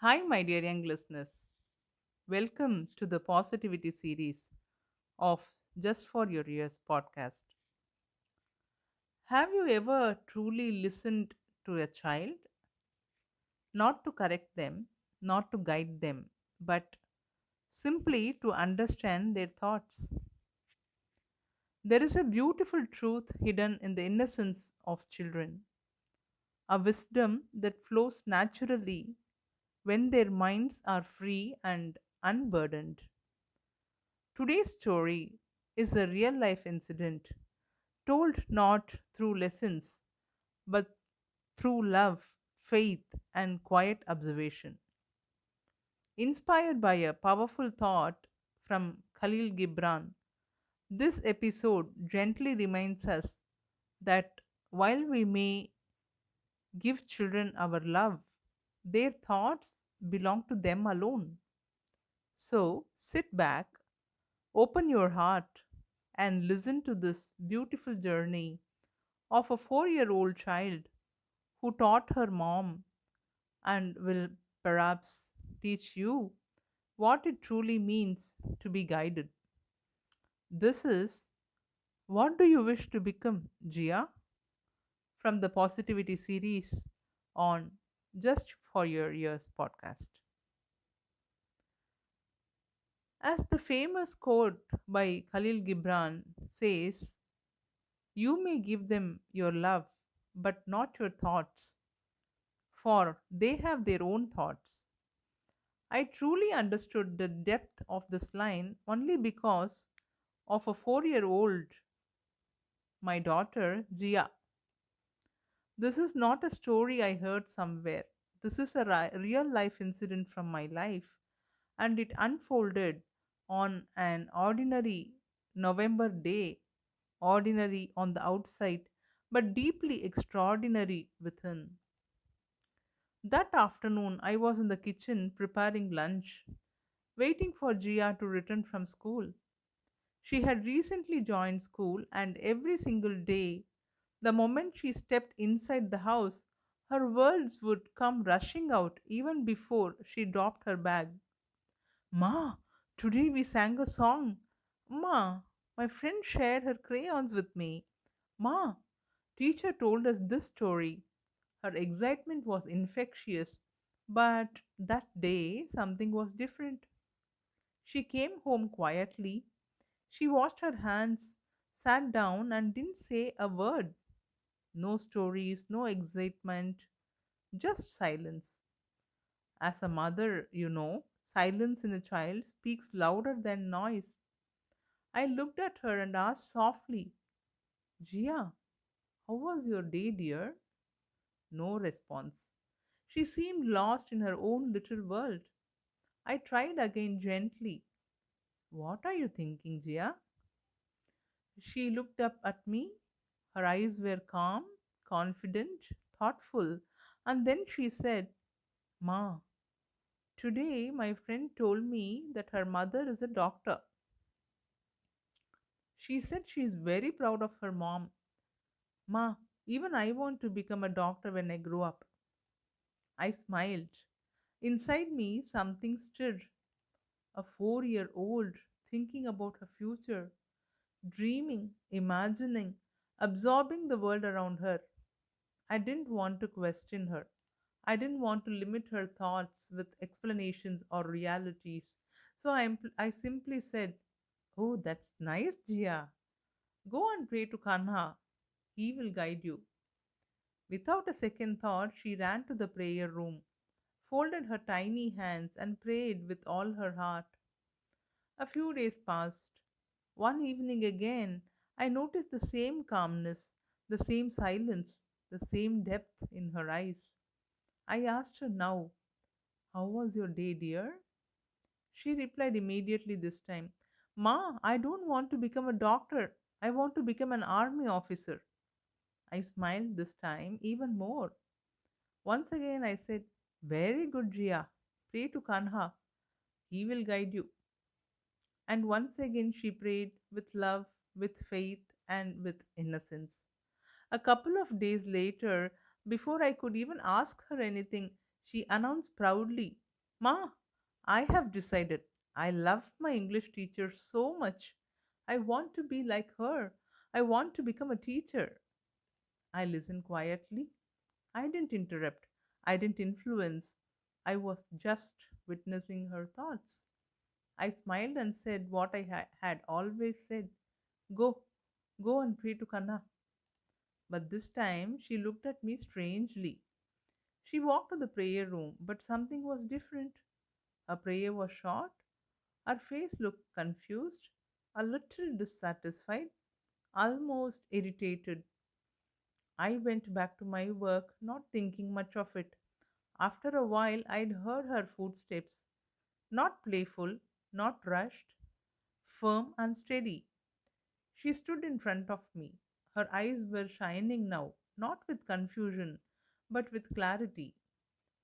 Hi, my dear young listeners. Welcome to the Positivity series of Just for Your Ears podcast. Have you ever truly listened to a child? Not to correct them, not to guide them, but simply to understand their thoughts. There is a beautiful truth hidden in the innocence of children, a wisdom that flows naturally when their minds are free and unburdened. Today's story is a real life incident told not through lessons but through love, faith, and quiet observation. Inspired by a powerful thought from Khalil Gibran, this episode gently reminds us that while we may give children our love, their thoughts belong to them alone. So sit back, open your heart, and listen to this beautiful journey of a 4-year-old child who taught her mom and will perhaps teach you what it truly means to be guided. This is What Do You Wish to Become, Jiya? From the Positivity series on Just for Your Ears podcast. As the famous quote by Khalil Gibran says, you may give them your love, but not your thoughts, for they have their own thoughts. I truly understood the depth of this line only because of a 4-year old, my daughter, Jiya. This is not a story I heard somewhere. This is a real life incident from my life, and it unfolded on an ordinary November day, ordinary on the outside, but deeply extraordinary within. That afternoon, I was in the kitchen preparing lunch, waiting for Jia to return from school. She had recently joined school, and every single day, the moment she stepped inside the house, her words would come rushing out even before she dropped her bag. Ma, today we sang a song. Ma, my friend shared her crayons with me. Ma, teacher told us this story. Her excitement was infectious, but that day something was different. She came home quietly. She washed her hands, sat down, and didn't say a word. No stories, no excitement, just silence. As a mother, silence in a child speaks louder than noise. I looked at her and asked softly, Jia, how was your day, dear? No response. She seemed lost in her own little world. I tried again gently. What are you thinking, Jia? She looked up at me. Her eyes were calm, confident, thoughtful, and then she said, Ma, today my friend told me that her mother is a doctor. She said she is very proud of her mom. Ma, even I want to become a doctor when I grow up. I smiled. Inside me, something stirred. A 4-year old thinking about her future, dreaming, imagining, absorbing the world around her. I didn't want to question her. I didn't want to limit her thoughts with explanations or realities. So I simply said, Oh, that's nice, Jia. Go and pray to Kanha. He will guide you. Without a second thought, she ran to the prayer room, folded her tiny hands, and prayed with all her heart. A few days passed. One evening again, I noticed the same calmness, the same silence, the same depth in her eyes. I asked her now, How was your day, dear? She replied immediately this time, Ma, I don't want to become a doctor. I want to become an army officer. I smiled this time even more. Once again, I said, Very good, Jia. Pray to Kanha. He will guide you. And once again, she prayed with love, with faith, and with innocence. A couple of days later, before I could even ask her anything, she announced proudly. Ma, I have decided. I love my English teacher so much. I want to be like her. I want to become a teacher. I listened quietly. I didn't interrupt. I didn't influence. I was just witnessing her thoughts. I smiled and said what I had always said. Go, go and pray to Kanna. But this time she looked at me strangely. She walked to the prayer room, but something was different. Her prayer was short. Her face looked confused, a little dissatisfied, almost irritated. I went back to my work, not thinking much of it. After a while, I'd heard her footsteps, not playful, not rushed, firm and steady. She stood in front of me. Her eyes were shining now, not with confusion, but with clarity,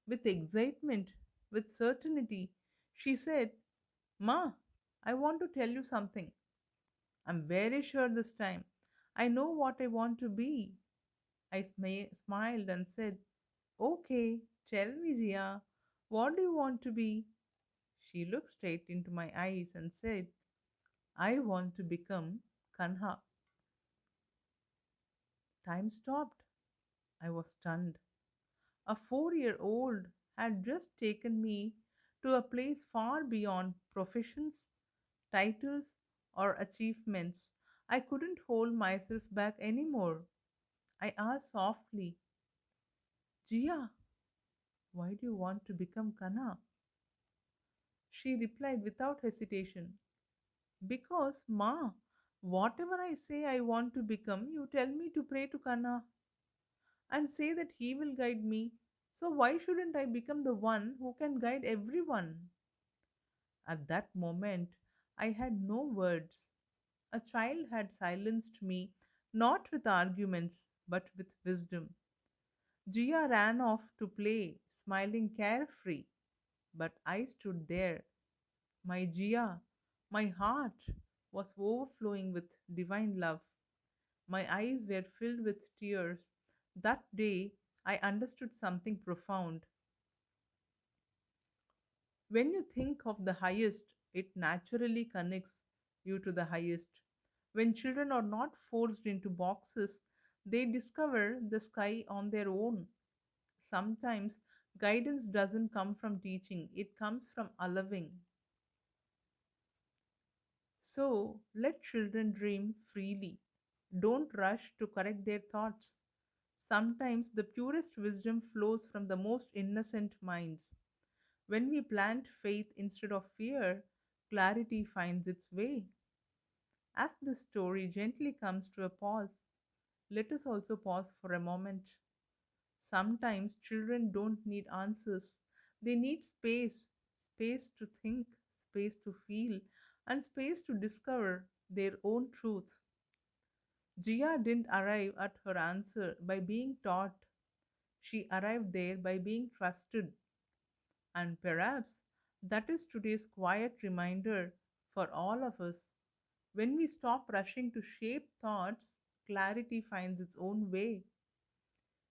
with excitement, with certainty. She said, Ma, I want to tell you something. I'm very sure this time. I know what I want to be. I smiled and said, Okay, tell me, Jiya, what do you want to be? She looked straight into my eyes and said, I want to become Kanha. Time stopped. I was stunned. A 4-year-old had just taken me to a place far beyond professions, titles, or achievements. I couldn't hold myself back anymore. I asked softly, Jia, why do you want to become Kana? She replied without hesitation, Because, Ma, whatever I say I want to become, you tell me to pray to Kana and say that he will guide me. So why shouldn't I become the one who can guide everyone? At that moment, I had no words. A child had silenced me, not with arguments, but with wisdom. Jia ran off to play, smiling carefree, but I stood there. My Jia, my heart was overflowing with divine love. My eyes were filled with tears. That day, I understood something profound. When you think of the highest, it naturally connects you to the highest. When children are not forced into boxes, they discover the sky on their own. Sometimes guidance doesn't come from teaching, it comes from allowing. So let children dream freely. Don't rush to correct their thoughts. Sometimes the purest wisdom flows from the most innocent minds. When we plant faith instead of fear, clarity finds its way. As the story gently comes to a pause, let us also pause for a moment. Sometimes children don't need answers, they need space, space to think, space to feel, and space to discover their own truth. Jia didn't arrive at her answer by being taught, she arrived there by being trusted. And perhaps that is today's quiet reminder for all of us. When we stop rushing to shape thoughts, clarity finds its own way.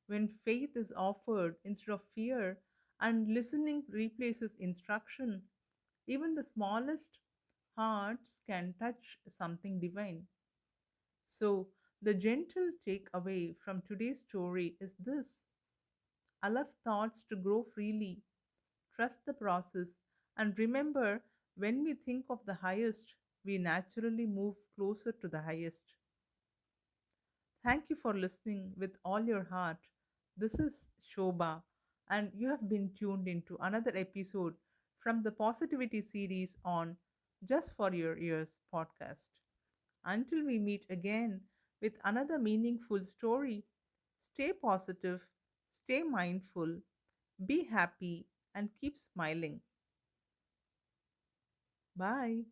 When faith is offered instead of fear and listening replaces instruction, even the smallest hearts can touch something divine. So, the gentle takeaway from today's story is this: allow thoughts to grow freely, trust the process, and remember, when we think of the highest, we naturally move closer to the highest. Thank you for listening with all your heart. This is Shobha, and you have been tuned into another episode from the Positivity series on Just for Your Ears podcast. Until we meet again with another meaningful story, stay positive, stay mindful, be happy, and keep smiling. Bye.